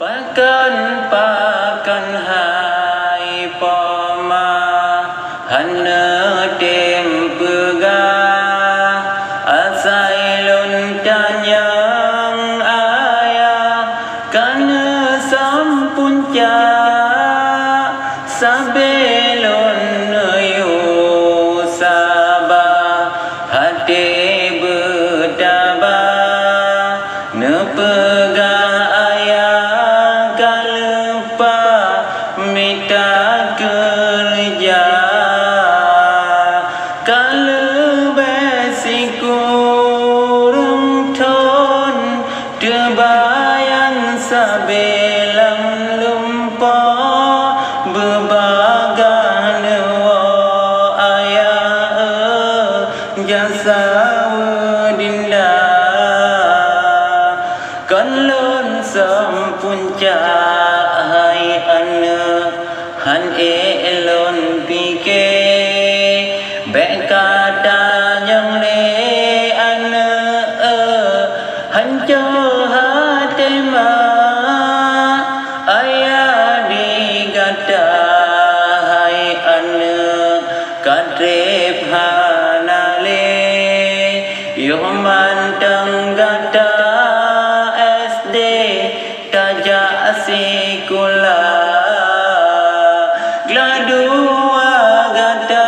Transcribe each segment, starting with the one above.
Pakan pakan hai poma hana tem pega asai lon tanyang ayah kana sampunca sabelon yu sabah hati betaba nepega minta kerja kalau besiku rungton terbayang sabelang lumpa berbagan wa ayah jasa dinda kalon sampunca hai han elon pike bekata yang le ana han cho hatema ayah digata hai ana kadrep hanale yoman tanggata SD taja asikula dua gata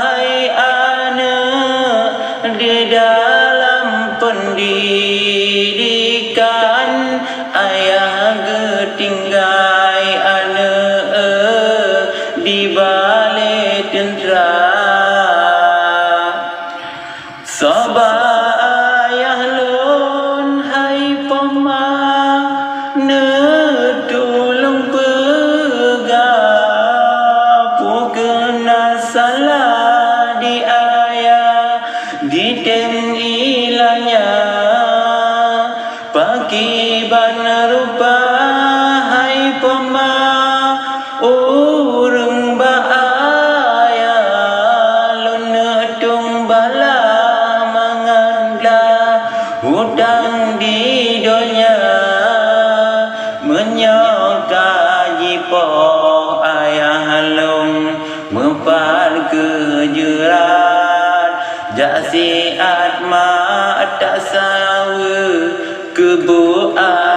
hai ana di dalam pendidikan ayah ketinggai ana di balai tentera sabah ayah lon hai poma netulung salah di ayah di tem ilanya pakiban rupa hai pema urung baaya lon tung bala manganda hutang di donya menyoka jipo ayah long mempar kejerat jasi atma tak sawa kebuat